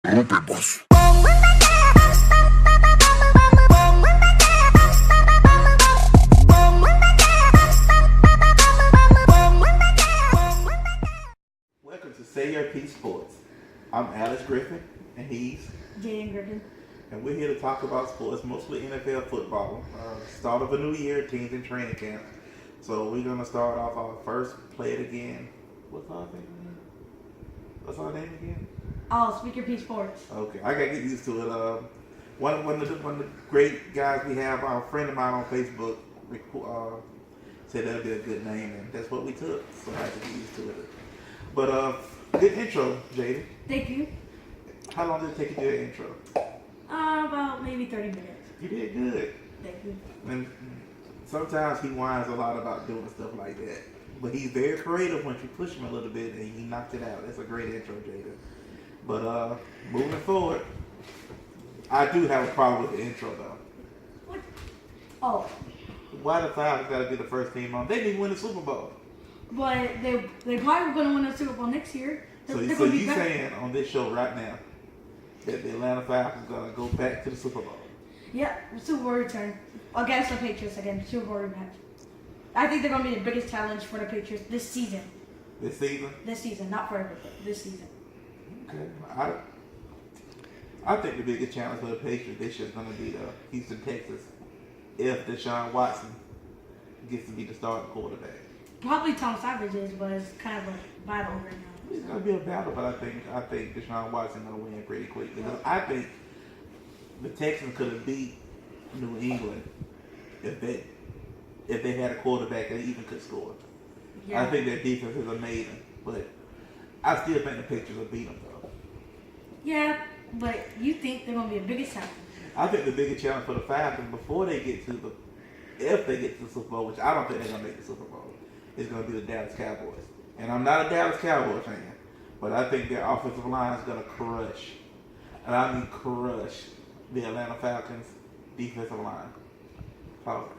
Rompemos. Welcome to SYPS Sports. I'm Alice Griffin, and he's Jaden Griffin. and we're here to talk about sports, mostly NFL football. Start of a new year, teams in training camp. So we're gonna start off our first play it again. What's our name again? What's our name again? Oh, Speaker P Sports. Okay, I gotta get used to it. One of the great guys we have, a friend of mine on Facebook, said that'd be a good name, and that's what we took. So I had to get used to it. But good intro, Jaden. Thank you. How long did it take you to do your intro? About maybe 30 minutes. You did good. Thank you. And sometimes he whines a lot about doing stuff like that. But he's very creative once you push him a little bit, and he knocked it out. That's a great intro, Jaden. But moving forward, I do have a problem with the intro, though. What? Oh, Why the Falcons got to be the first team on? They didn't even win the Super Bowl. but they probably going to win the Super Bowl next year. So They're you gonna be better. saying on this show right now that the Atlanta Falcons going to go back to the Super Bowl? Yeah, Super Bowl return against the Patriots again. Super Bowl rematch. I think they're going to be the biggest challenge for the Patriots this season. This season? This season, not forever, but this season. Okay. I think the biggest challenge for the Patriots this year is going to be the Houston Texans if Deshaun Watson gets to be the starting quarterback. Probably Tom Savage is, but it's kind of a battle right now. It's going to be a battle, but I think Deshaun Watson going to win pretty quick because I think the Texans could have beat New England if they had a quarterback that even could score. Yeah. I think their defense is amazing, but I still think the Patriots will beat them though. Yeah, but you think they're going to be the biggest challenge? I think the biggest challenge for the Falcons before they get to if they get to the Super Bowl, which I don't think they're going to make the Super Bowl, is going to be the Dallas Cowboys. And I'm not a Dallas Cowboys fan, but I think their offensive line is going to crush, and I mean crush, the Atlanta Falcons defensive line. Pause.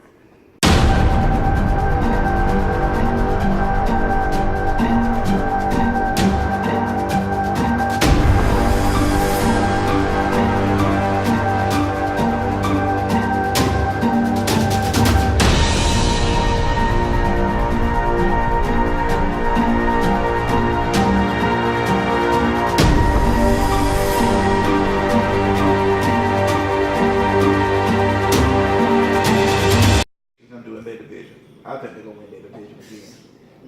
I think they're going to win their division again.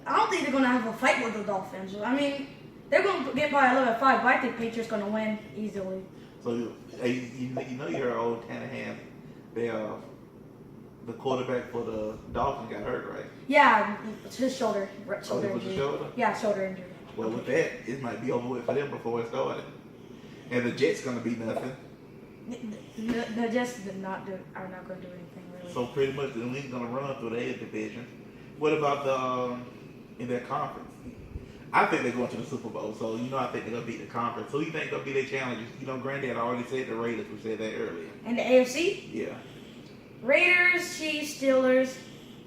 I don't think they're going to have a fight with the Dolphins. I mean, they're going to get by 11-5, but I think Patriots going to win easily. So you know your old Tannehill, the quarterback for the Dolphins got hurt, right? Yeah, it's his shoulder. Shoulder it was injury. the shoulder? Yeah, shoulder injury. Well, with that, it might be over with for them before it started. And the Jets going to be nothing. The Jets are not going to do anything really. So pretty much the league's going to run through their division. What about the in their conference? I think they're going to the Super Bowl, so I think they're going to beat the conference. Who do you think going to be their challengers? Granddad already said the Raiders. We said that earlier. And the AFC? Yeah. Raiders, Chiefs, Steelers,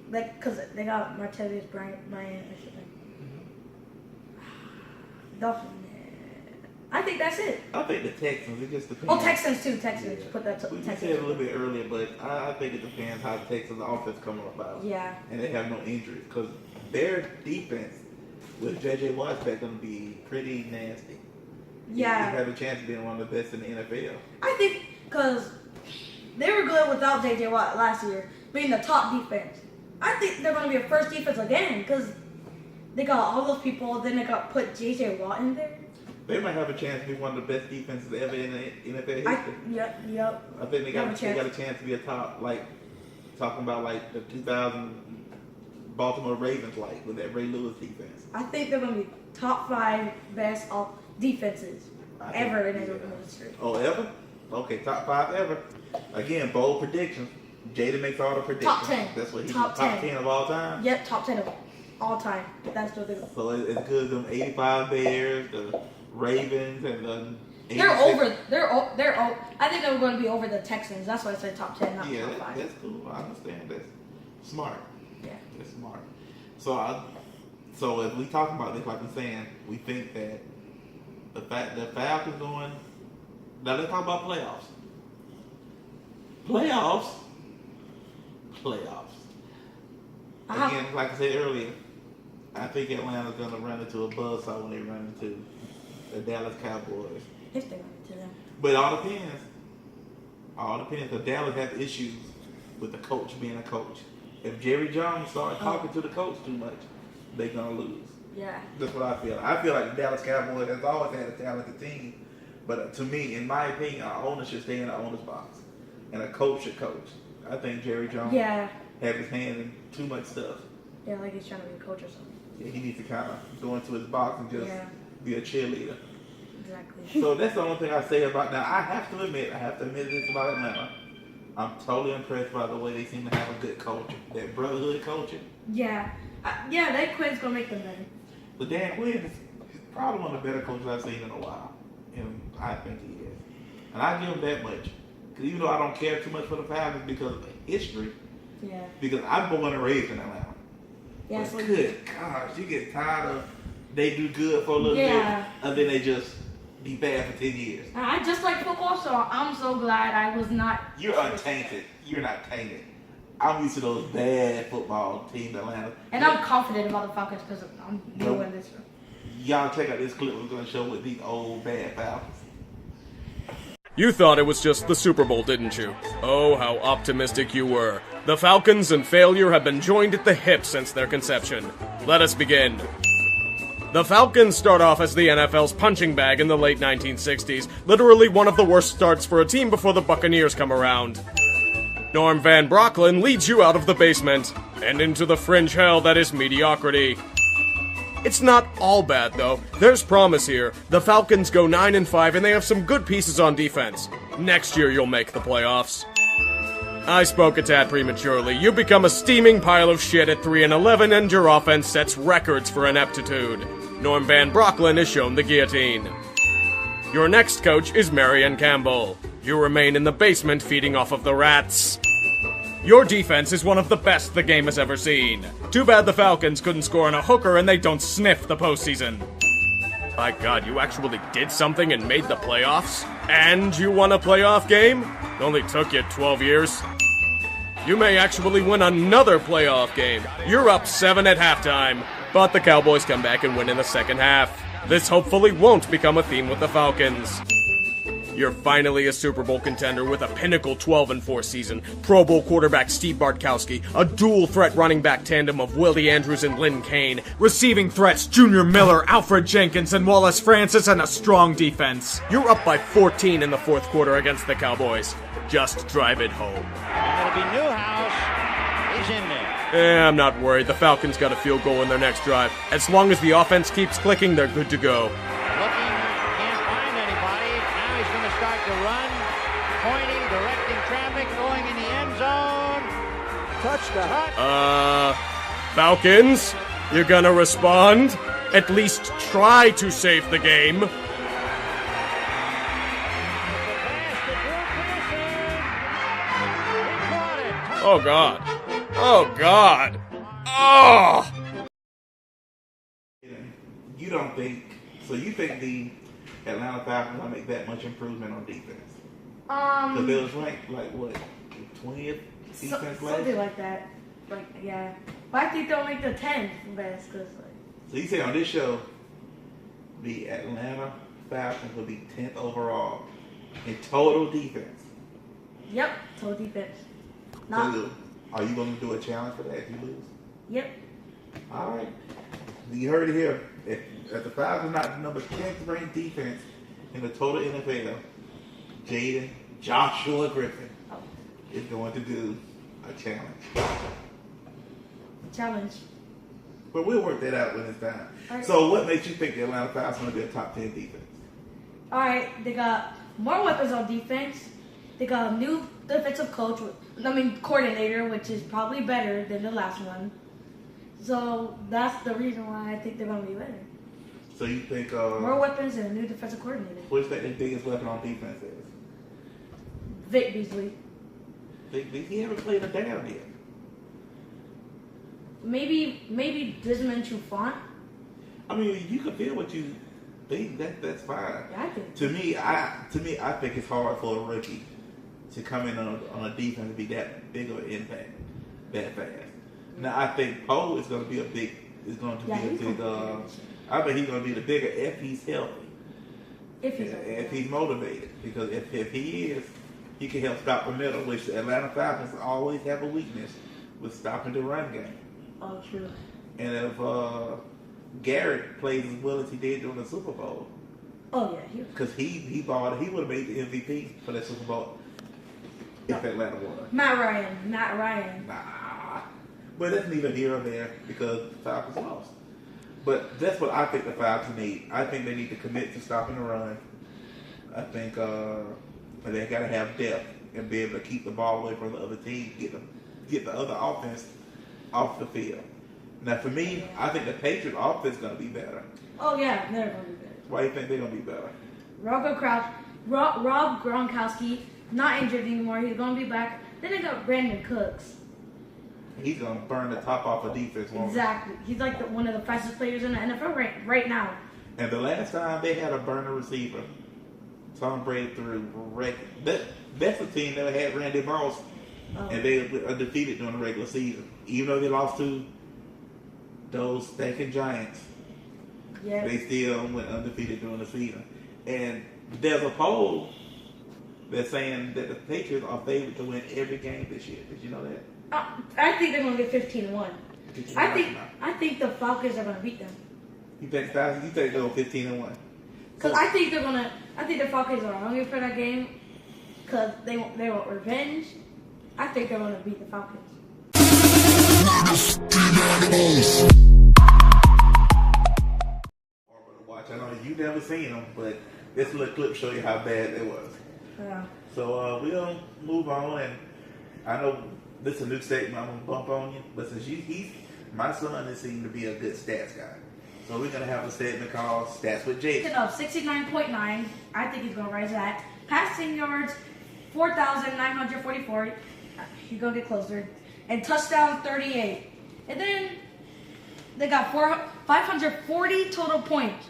because they got Martavis Bryant or something. Dolphins. I think that's it. I think the Texans. It just depends. Oh, Texans too. Texans. Yeah. Put that. We Texans. said it a little bit earlier, but I think it depends how the Texans offense coming about. Yeah. And they have no injuries because their defense with J.J. Watt's back going to be pretty nasty. Yeah. They have a chance of being one of the best in the NFL. I think because they were good without J.J. Watt last year, being the top defense. I think they're going to be a first defense again because they got all those people. Then they got put J.J. Watt in there. They might have a chance to be one of the best defenses ever in the NFL history. Yep. I think they got a chance to be a top, talking about the 2000 Baltimore Ravens, with that Ray Lewis defense. I think they're going to be top 5 best defenses ever in the history. Oh, ever? Okay, top 5 ever. Again, bold predictions. Jada makes all the predictions. Top 10. That's what he Top 10 of all time? Yep, top 10 of all time. That's what they're going to. So it's good as them 85 Bears, the Ravens, and the 86. They're over. I think they're going to be over the Texans. That's why I said top 10, not top 5. That's cool. I understand. That's smart. Yeah. That's smart. So if we talking about this, like I'm saying, we think that the Falcons going Now let's talk about playoffs. Playoffs. Again, like I said earlier, I think Atlanta's going to run into a buzzsaw when they run into the Dallas Cowboys. If they run into them. But it all depends. All depends, because Dallas has issues with the coach being a coach. If Jerry Jones starts talking to the coach too much, they're going to lose. Yeah. That's what I feel. I feel like the Dallas Cowboys has always had a talented team. But to me, in my opinion, our owner should stay in the owner's box. And a coach should coach. I think Jerry Jones has his hand in too much stuff. Yeah, like he's trying to be a coach or something. Yeah, he needs to kind of go into his box and just be a cheerleader. Exactly. So that's the only thing I say about now. I have to admit this about Atlanta. I'm totally impressed by the way they seem to have a good culture. That brotherhood culture. Yeah. That Quinn's going to make them better. But Dan Quinn is probably one of the better coaches I've seen in a while. And I think he is. And I give him that much. Because even though I don't care too much for the Falcons because of the history. Yeah. Because I'm born and raised in Atlanta. Yeah, but good gosh, you get tired of they do good for a little bit and then they just be bad for 10 years. I just like football, so I'm so glad I was not. You're untainted. You're not tainted. I'm used to those bad football teams in Atlanta. And I'm confident about the Falcons because I'm doing this. Y'all check out this clip we're going to show with these old bad Falcons. You thought it was just the Super Bowl, didn't you? Oh, how optimistic you were. The Falcons and failure have been joined at the hip since their conception. Let us begin. The Falcons start off as the NFL's punching bag in the late 1960s, literally one of the worst starts for a team before the Buccaneers come around. Norm Van Brocklin leads you out of the basement, and into the fringe hell that is mediocrity. It's not all bad, though. There's promise here. The Falcons go 9-5, and they have some good pieces on defense. Next year, you'll make the playoffs. I spoke a tad prematurely. You become a steaming pile of shit at 3-11, and your offense sets records for ineptitude. Norm Van Brocklin is shown the guillotine. Your next coach is Marion Campbell. You remain in the basement feeding off of the rats. Your defense is one of the best the game has ever seen. Too bad the Falcons couldn't score on a hooker and they don't sniff the postseason. My God, you actually did something and made the playoffs? And you won a playoff game? It only took you 12 years. You may actually win another playoff game. You're up 7 at halftime, but the Cowboys come back and win in the second half. This hopefully won't become a theme with the Falcons. You're finally a Super Bowl contender with a pinnacle 12-4 season, Pro Bowl quarterback Steve Bartkowski, a dual-threat running back tandem of Willie Andrews and Lynn Kane, receiving threats Junior Miller, Alfred Jenkins, and Wallace Francis, and a strong defense. You're up by 14 in the fourth quarter against the Cowboys. Just drive it home. It'll be Newhouse. He's in there. I'm not worried. The Falcons got a field goal in their next drive. As long as the offense keeps clicking, they're good to go. To run, pointing, directing traffic, going in the end zone. Touchdown. Falcons, you're gonna respond? At least try to save the game. Oh, God. Oh, God. Oh! You don't think, so you think the Atlanta Falcons will make that much improvement on defense? Because they was ranked like what, 20th defense last? Something like that. But I think they'll make the 10th best. Cause So you say on this show, the Atlanta Falcons will be 10th overall in total defense. Yep, total defense. So are you going to do a challenge for that if you lose? Yep. All right. You heard it here. If the Falcons not the number 10th ranked defense in the total NFL, Jaden Joshua Griffin is going to do a challenge. Challenge. But we'll work that out when it's time. Right. So what makes you think the Atlanta Falcons are going to be a top 10 defense? All right, they got more weapons on defense. They got a new defensive coordinator, which is probably better than the last one. So that's the reason why I think they're going to be better. So you think... more weapons and a new defensive coordinator. What's that the biggest weapon on defense is? Vic Beasley. He haven't played a down yet. Maybe Desmond Trufant. I mean, you can feel what you That's fine. Yeah, I think. To me, I think it's hard for a rookie to come in on a defense and be that big of an impact that fast. Now I think Poe is going to be a big. I bet he's going to be the bigger if he's healthy. If he's motivated, because if he is, he can help stop the middle, which the Atlanta Falcons always have a weakness with stopping the run game. Oh, true. And if Garrett plays as well as he did during the Super Bowl, Oh yeah, because he balled, he would have made the MVP for that Super Bowl if Atlanta won. Matt Ryan. Nah, but that's neither here or there because the Falcons lost. But that's what I think the Falcons need. I think they need to commit to stopping the run. I think they got to have depth and be able to keep the ball away from the other team, get the other offense off the field. Now, for me, I think the Patriots offense is going to be better. Oh yeah, they're going to be better. Why do you think they're going to be better? Rob Gronkowski, not injured anymore. He's going to be back. Then they got Brandon Cooks. He's going to burn the top off of defense. Exactly. He's like one of the fastest players in the NFL right now. And the last time they had a burner receiver, Tom Brady threw that's the team that had Randy Moss, and they were undefeated during the regular season. Even though they lost to those stinking Giants, they still went undefeated during the season. And there's a poll that's saying that the Patriots are favored to win every game this year. Did you know that? I think they're going to get 15-1. I think the Falcons are going to beat them. You think they'll go 15-1? Because I think the Falcons are hungry for that game because they want revenge. I think they're going to beat the Falcons. Watch. I know you never seen them, but this little clip show you how bad it was. Yeah. So we'll move on, and I know this is a new statement I'm gonna bump on you, but since my son is seemed to be a good stats guy, so we're gonna have a statement called Stats with Jake. Of 69.9, I think he's gonna rise that. Passing yards, 4,944. He's gonna get closer, and touchdown 38. And then they got 540 total points,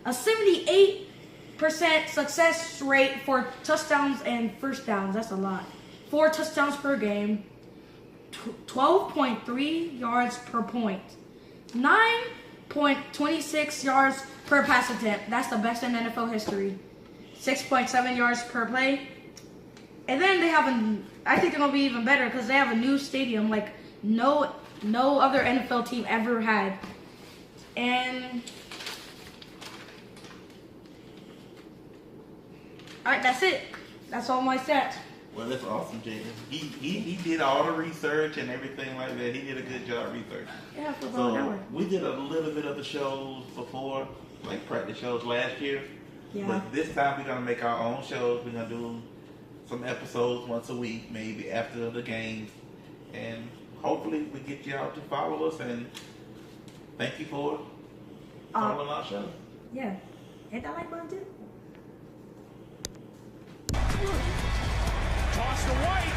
a 78% success rate for touchdowns and first downs. That's a lot. 4 touchdowns per game, 12.3 yards per point, 9.26 yards per pass attempt. That's the best in NFL history. 6.7 yards per play. And then they have I think they're gonna be even better because they have a new stadium like no other NFL team ever had. And all right, that's it. That's all my stats. Well, that's awesome, Jaden. He did all the research and everything like that. He did a good job researching. Yeah, for about an hour. We did a little bit of the shows before, like practice shows last year. Yeah. But this time we're gonna make our own shows. We're gonna do some episodes once a week, maybe after the games, and hopefully we get y'all to follow us. And thank you for following our show. Yeah, hit that like button too. Toss to White.